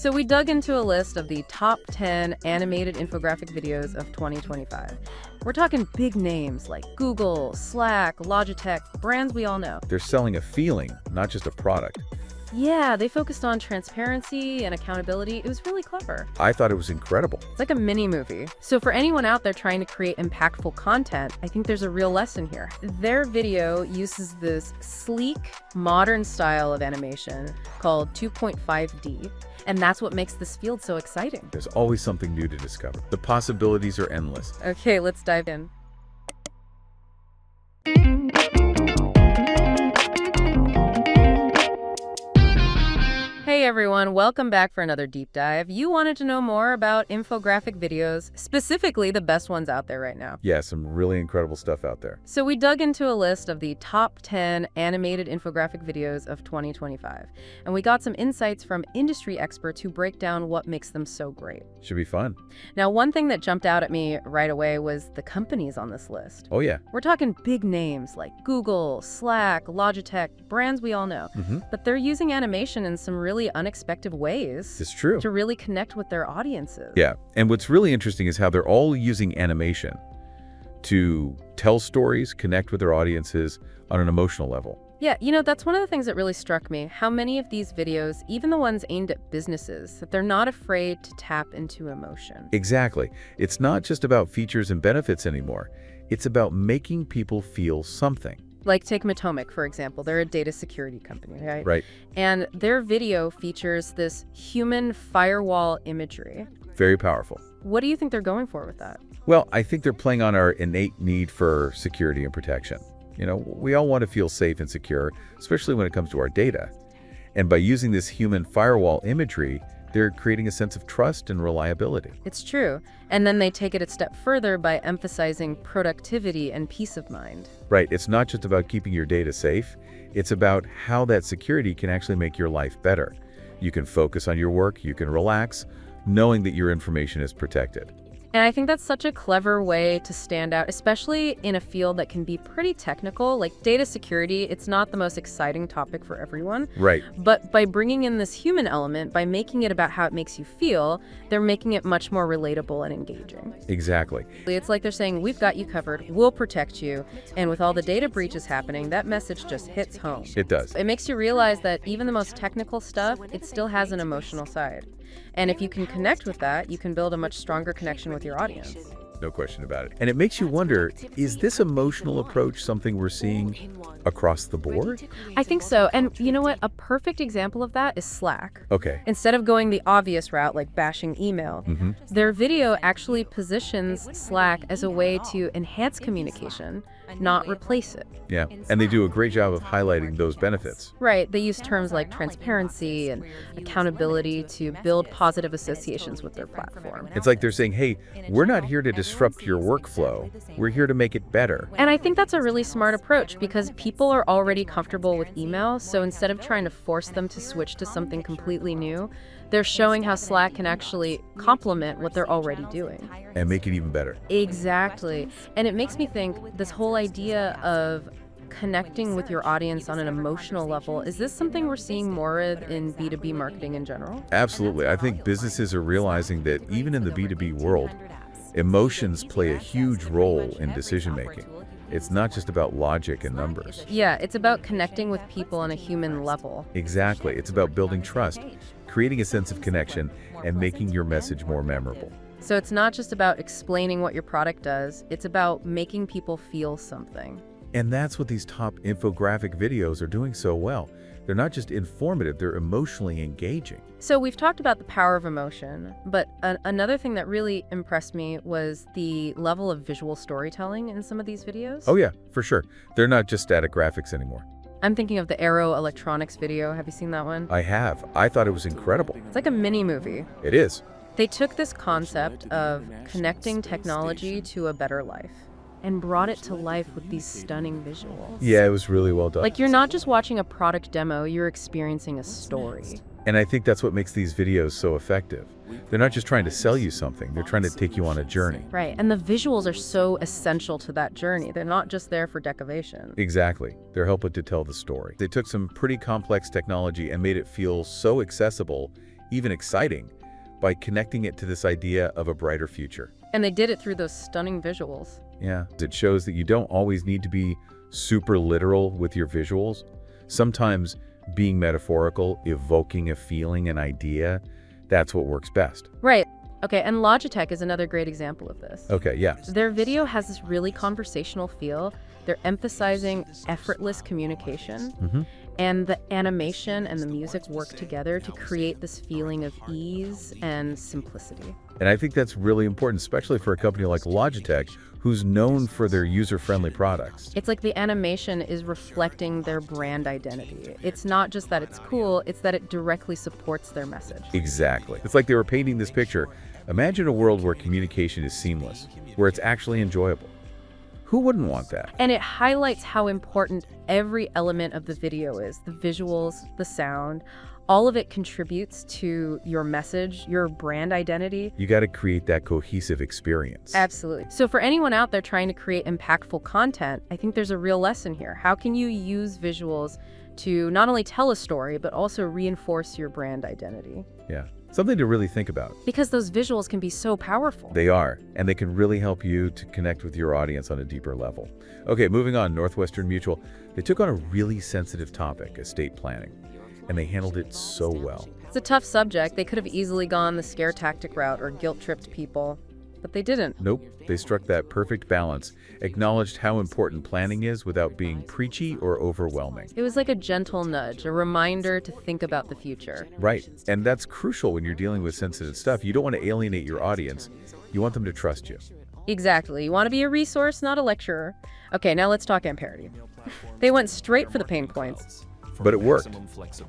So we dug into a list of the top 10 animated infographic videos of 2025. We're talking big names like Google, Slack, Logitech, brands we all know. They're selling a feeling, not just a product. Yeah, they focused on transparency and accountability. It was really clever. I thought it was incredible. It's like a mini movie. So for anyone out there trying to create impactful content, I think there's a real lesson here. Their video uses this sleek, modern style of animation called 2.5D. And that's what makes this field so exciting. There's always something new to discover. The possibilities are endless. Okay, let's dive in. Hey everyone, welcome back for another deep dive. You wanted to know more about infographic videos, specifically the best ones out there right now. Yeah, some really incredible stuff out there. So we dug into a list of the top 10 animated infographic videos of 2025, and we got some insights from industry experts who break down what makes them so great. Should be fun. Now, one thing that jumped out at me right away was the companies on this list. Oh yeah. We're talking big names like Google, Slack, Logitech, brands we all know. But they're using animation in some really unexpected ways. It's true. To really connect with their audiences. Yeah, and what's really interesting is how they're all using animation to tell stories, connect with their audiences on an emotional level. Yeah, you know, that's one of the things that really struck me, how many of these videos, even the ones aimed at businesses, that they're not afraid to tap into emotion. Exactly. It's not just about features and benefits anymore. It's about making people feel something. Like take Matomic, for example. They're a data security company, right? Right. And their video features this human firewall imagery. Very powerful. What do you think they're going for with that? Well, I think they're playing on our innate need for security and protection. You know, we all want to feel safe and secure, especially when it comes to our data. And by using this human firewall imagery, they're creating a sense of trust and reliability. It's true. And then they take it a step further by emphasizing productivity and peace of mind. Right. It's not just about keeping your data safe. It's about how that security can actually make your life better. You can focus on your work, you can relax, knowing that your information is protected. And I think that's such a clever way to stand out, especially in a field that can be pretty technical. Like data security, it's not the most exciting topic for everyone. Right. But by bringing in this human element, by making it about how it makes you feel, they're making it much more relatable and engaging. Exactly. It's like they're saying, we've got you covered, we'll protect you. And with all the data breaches happening, that message just hits home. It does. It makes you realize that even the most technical stuff, it still has an emotional side. And if you can connect with that, you can build a much stronger connection with your audience. No question about it. And it makes you wonder, is this emotional approach something we're seeing across the board? I think so. And you know what? A perfect example of that is Slack. Okay. Instead of going the obvious route, like bashing email, their video actually positions Slack as a way to enhance communication, not replace it. Yeah, and they do a great job of highlighting those benefits. Right. They use terms like transparency and accountability to build positive associations with their platform. It's like they're saying, hey, we're not here to disrupt your workflow. We're here to make it better. And I think that's a really smart approach because people are already comfortable with email. So instead of trying to force them to switch to something completely new, they're showing how Slack can actually complement what they're already doing. And make it even better. Exactly. And it makes me think this whole idea of connecting with your audience on an emotional level, is this something we're seeing more of in B2B marketing in general? Absolutely. I think businesses are realizing that even in the B2B world, emotions play a huge role in decision making. It's not just about logic and numbers. Yeah, it's about connecting with people on a human level. Exactly. It's about building trust, creating a sense of connection, and making your message more memorable. So it's not just about explaining what your product does, it's about making people feel something. And that's what these top infographic videos are doing so well. They're not just informative, they're emotionally engaging. So we've talked about the power of emotion, but another thing that really impressed me was the level of visual storytelling in some of these videos. Oh yeah, for sure. They're not just static graphics anymore. I'm thinking of the Aero Electronics video. Have you seen that one? I have. I thought it was incredible. It's like a mini movie. It is. They took this concept of connecting technology to a better life and brought it to life with these stunning visuals. Yeah, it was really well done. Like you're not just watching a product demo, you're experiencing a story. And I think that's what makes these videos so effective. They're not just trying to sell you something, they're trying to take you on a journey. Right, and the visuals are so essential to that journey. They're not just there for decoration. Exactly. They're helping to tell the story. They took some pretty complex technology and made it feel so accessible, even exciting, by connecting it to this idea of a brighter future. And they did it through those stunning visuals. Yeah, it shows that you don't always need to be super literal with your visuals. Sometimes being metaphorical, evoking a feeling, an idea, that's what works best. Right. Okay, and Logitech is another great example of this. Okay, yeah. Their video has this really conversational feel. They're emphasizing effortless communication, and the animation and the music work together to create this feeling of ease and simplicity. And I think that's really important, especially for a company like Logitech, who's known for their user-friendly products. It's like the animation is reflecting their brand identity. It's not just that it's cool, it's that it directly supports their message. Exactly. It's like they were painting this picture. Imagine a world where communication is seamless, where it's actually enjoyable. Who wouldn't want that? And it highlights how important every element of the video is. The visuals, the sound, all of it contributes to your message, your brand identity. You got to create that cohesive experience. Absolutely. So for anyone out there trying to create impactful content, I think there's a real lesson here. How can you use visuals to not only tell a story, but also reinforce your brand identity? Yeah. Something to really think about. Because those visuals can be so powerful. They are, and they can really help you to connect with your audience on a deeper level. Okay, moving on, Northwestern Mutual. They took on a really sensitive topic, estate planning, and they handled it so well. It's a tough subject. They could have easily gone the scare tactic route or guilt-tripped people, but they didn't. Nope, they struck that perfect balance, acknowledged how important planning is without being preachy or overwhelming. It was like a gentle nudge, a reminder to think about the future. Right, and that's crucial when you're dealing with sensitive stuff. You don't want to alienate your audience. You want them to trust you. Exactly. You want to be a resource, not a lecturer. Okay, now let's talk Amperity. They went straight for the pain points. But it worked,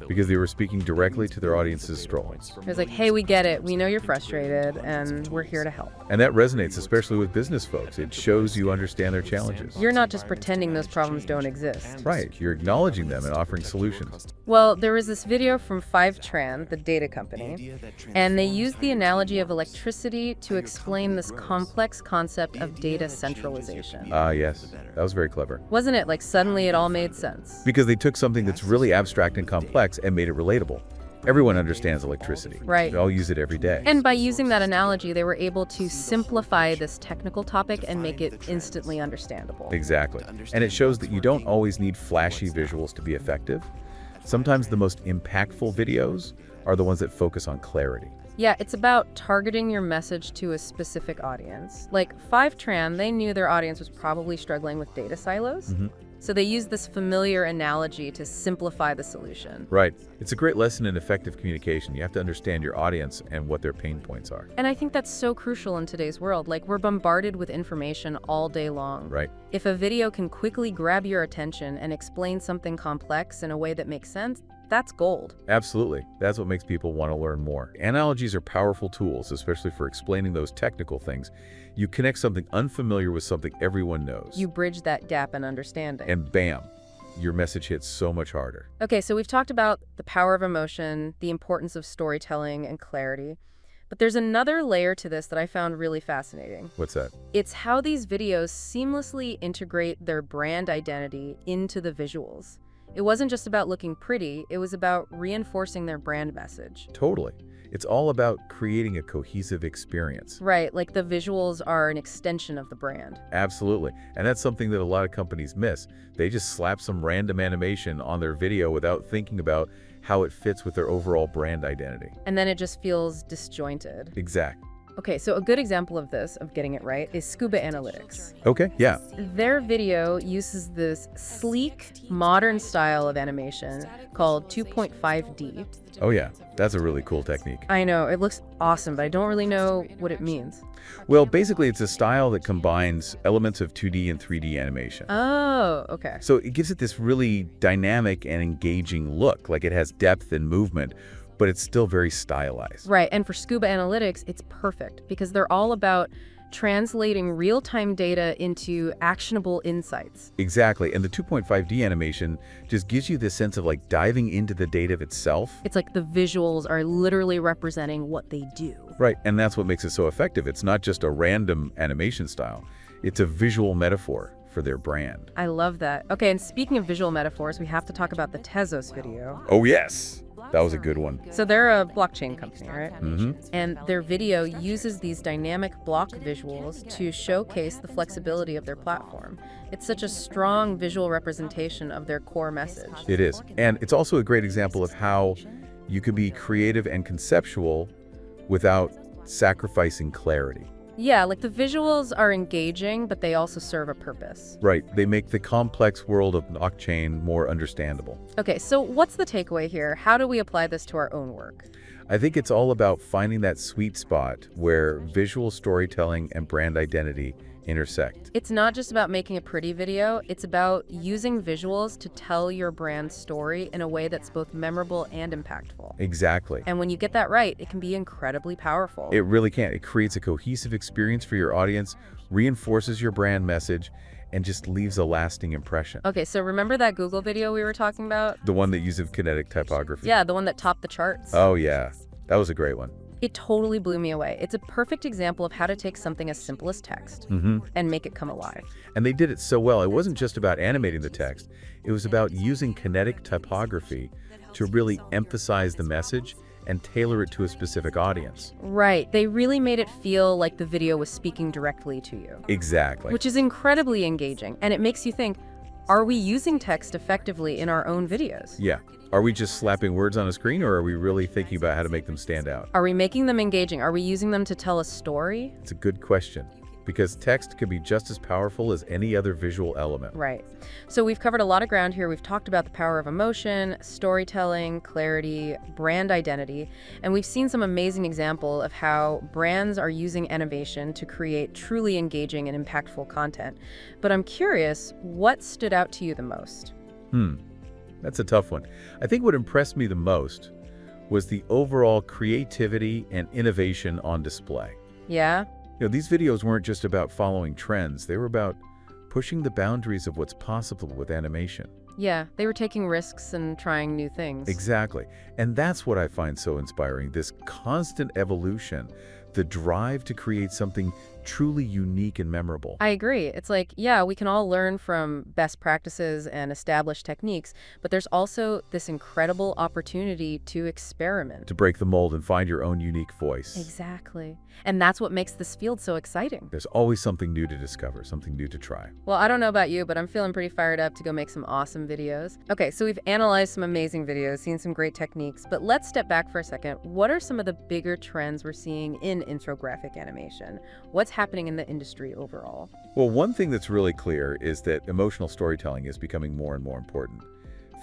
because they were speaking directly to their audience's struggles. It was like, hey, we get it. We know you're frustrated, and we're here to help. And that resonates, especially with business folks. It shows you understand their challenges. You're not just pretending those problems don't exist. Right, you're acknowledging them and offering solutions. Well, there was this video from Fivetran, the data company, and they used the analogy of electricity to explain this complex concept of data centralization. Yes, that was very clever. Wasn't it? Like, suddenly it all made sense. Because they took something that's really abstract and complex and made it relatable. Everyone understands electricity. Right. We all use it every day. And by using that analogy, they were able to simplify this technical topic and make it instantly understandable. Exactly. And it shows that you don't always need flashy visuals to be effective. Sometimes the most impactful videos are the ones that focus on clarity. Yeah, it's about targeting your message to a specific audience. Like Fivetran, they knew their audience was probably struggling with data silos. So they used this familiar analogy to simplify the solution. Right. It's a great lesson in effective communication. You have to understand your audience and what their pain points are. And I think that's so crucial in today's world. Like, we're bombarded with information all day long. Right. If a video can quickly grab your attention and explain something complex in a way that makes sense, that's gold. Absolutely. That's what makes people want to learn more. Analogies are powerful tools, especially for explaining those technical things. You connect something unfamiliar with something everyone knows. You bridge that gap in understanding. And bam, your message hits so much harder. Okay, so we've talked about the power of emotion, the importance of storytelling and clarity. But there's another layer to this that I found really fascinating. What's that? It's how these videos seamlessly integrate their brand identity into the visuals. It wasn't just about looking pretty, it was about reinforcing their brand message. Totally. It's all about creating a cohesive experience. Right, like the visuals are an extension of the brand. Absolutely. And that's something that a lot of companies miss. They just slap some random animation on their video without thinking about how it fits with their overall brand identity. And then it just feels disjointed. Exact. Okay, so a good example of this, of getting it right, is Scuba Analytics. Okay, yeah. Their video uses this sleek, modern style of animation called 2.5D. Oh yeah, that's a really cool technique. I know, it looks awesome, but I don't really know what it means. Well, basically it's a style that combines elements of 2D and 3D animation. Oh, okay. So it gives it this really dynamic and engaging look, like it has depth and movement, but it's still very stylized. Right, and for Scuba Analytics, it's perfect because they're all about translating real-time data into actionable insights. Exactly, and the 2.5D animation just gives you this sense of like diving into the data itself. It's like the visuals are literally representing what they do. Right, and that's what makes it so effective. It's not just a random animation style. It's a visual metaphor for their brand. I love that. Okay, and speaking of visual metaphors, we have to talk about the Tezos video. Oh yes! That was a good one. So they're a blockchain company, right? Mm-hmm. And their video uses these dynamic block visuals to showcase the flexibility of their platform. It's such a strong visual representation of their core message. It is. And it's also a great example of how you can be creative and conceptual without sacrificing clarity. Yeah, like the visuals are engaging, but they also serve a purpose. Right. They make the complex world of blockchain more understandable. Okay, so what's the takeaway here? How do we apply this to our own work? I think it's all about finding that sweet spot where visual storytelling and brand identity intersect. It's not just about making a pretty video, it's about using visuals to tell your brand story in a way that's both memorable and impactful. Exactly. And when you get that right, it can be incredibly powerful. It really can. It creates a cohesive experience for your audience, reinforces your brand message, and just leaves a lasting impression. Okay, so remember that Google video we were talking about? The one that uses Kinetic typography? Yeah, the one that topped the charts. Oh, yeah. That was a great one. It totally blew me away. It's a perfect example of how to take something as simple as text and make it come alive. And they did it so well. It wasn't just about animating the text. It was about using Kinetic typography to really emphasize the message and tailor it to a specific audience. Right. They really made it feel like the video was speaking directly to you. Exactly. Which is incredibly engaging. And it makes you think, are we using text effectively in our own videos? Yeah. Are we just slapping words on a screen, or are we really thinking about how to make them stand out? Are we making them engaging? Are we using them to tell a story? It's a good question, because text can be just as powerful as any other visual element. Right. So we've covered a lot of ground here. We've talked about the power of emotion, storytelling, clarity, brand identity, and we've seen some amazing examples of how brands are using animation to create truly engaging and impactful content. But I'm curious, what stood out to you the most? That's a tough one. I think what impressed me the most was the overall creativity and innovation on display. Yeah? You know, these videos weren't just about following trends. They were about pushing the boundaries of what's possible with animation. Yeah, they were taking risks and trying new things. Exactly. And that's what I find so inspiring, this constant evolution, the drive to create something truly unique and memorable. I agree. It's like, yeah, we can all learn from best practices and established techniques, but there's also this incredible opportunity to experiment. To break the mold and find your own unique voice. Exactly. And that's what makes this field so exciting. There's always something new to discover, something new to try. Well, I don't know about you, but I'm feeling pretty fired up to go make some awesome videos. Okay, so we've analyzed some amazing videos, seen some great techniques, but let's step back for a second. What are some of the bigger trends we're seeing in infographic animation? What's happening in the industry overall? Well, one thing that's really clear is that emotional storytelling is becoming more and more important.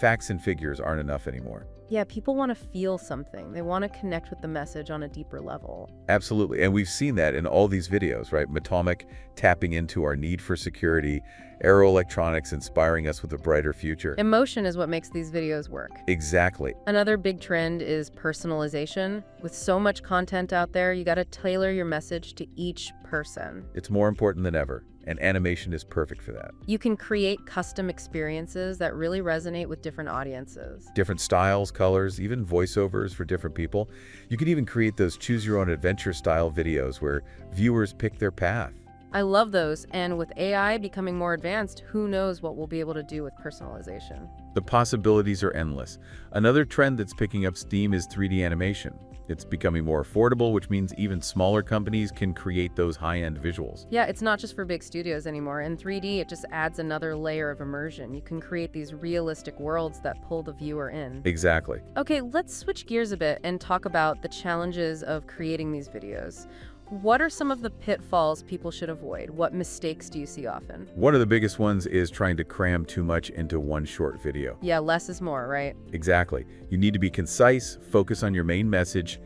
Facts and figures aren't enough anymore. Yeah, people want to feel something. They want to connect with the message on a deeper level. Absolutely. And we've seen that in all these videos, right? Matomic tapping into our need for security, Aero Electronics inspiring us with a brighter future. Emotion is what makes these videos work. Exactly. Another big trend is personalization. With so much content out there, you got to tailor your message to each person. It's more important than ever, and animation is perfect for that. You can create custom experiences that really resonate with different audiences. Different styles, colors, even voiceovers for different people. You can even create those choose-your-own-adventure style videos where viewers pick their path. I love those, and with AI becoming more advanced, who knows what we'll be able to do with personalization. The possibilities are endless. Another trend that's picking up steam is 3D animation. It's becoming more affordable, which means even smaller companies can create those high-end visuals. Yeah, it's not just for big studios anymore. In 3D, it just adds another layer of immersion. You can create these realistic worlds that pull the viewer in. Exactly. Okay, let's switch gears a bit and talk about the challenges of creating these videos. What are some of the pitfalls people should avoid? What mistakes do you see often? One of the biggest ones is trying to cram too much into one short video. Yeah, less is more, right? Exactly. You need to be concise, focus on your main message.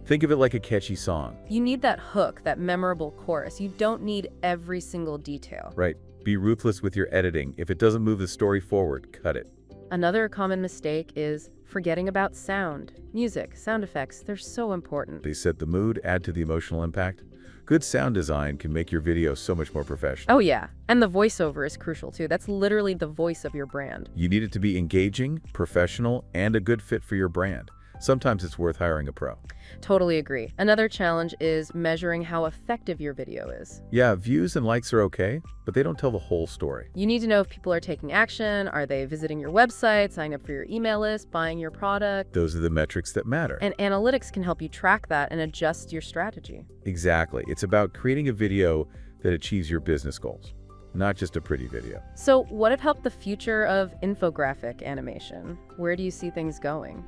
Think of it like a catchy song. You need that hook, that memorable chorus. You don't need every single detail. Right. Be ruthless with your editing. If it doesn't move the story forward, cut it. Another common mistake is forgetting about sound. Music, sound effects, they're so important. They set the mood, add to the emotional impact. Good sound design can make your video so much more professional. Oh yeah, and the voiceover is crucial too. That's literally the voice of your brand. You need it to be engaging, professional, and a good fit for your brand. sometimes it's worth hiring a pro. Totally agree. Another challenge is measuring how effective your video is. Yeah, views and likes are okay, but they don't tell the whole story. You need to know if people are taking action, are they visiting your website, signing up for your email list, buying your product. Those are the metrics that matter. And analytics can help you track that and adjust your strategy. Exactly. It's about creating a video that achieves your business goals, not just a pretty video. So what about the future of infographic animation? Where do you see things going?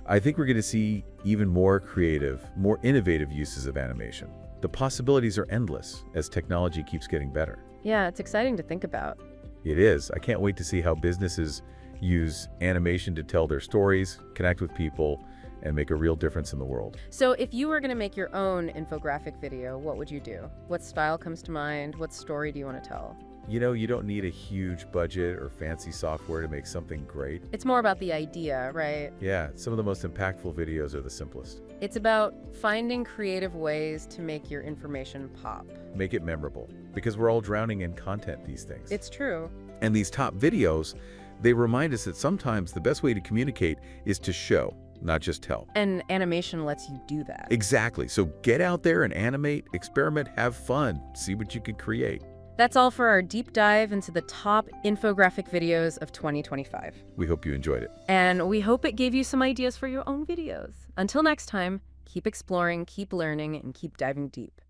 I think we're going to see even more creative, more innovative uses of animation. The possibilities are endless as technology keeps getting better. Yeah, it's exciting to think about. It is. I can't wait to see how businesses use animation to tell their stories, connect with people, and make a real difference in the world. So if you were going to make your own infographic video, what would you do? What style comes to mind? What story do you want to tell? You know, you don't need a huge budget or fancy software to make something great. It's more about the idea, right? Yeah, some of the most impactful videos are the simplest. It's about finding creative ways to make your information pop. Make it memorable, because we're all drowning in content these days. It's true. And these top videos, they remind us that sometimes the best way to communicate is to show, not just tell. And animation lets you do that. Exactly. So get out there and animate, experiment, have fun, see what you can create. That's all for our deep dive into the top infographic videos of 2025. We hope you enjoyed it. And we hope it gave you some ideas for your own videos. Until next time, keep exploring, keep learning, and keep diving deep.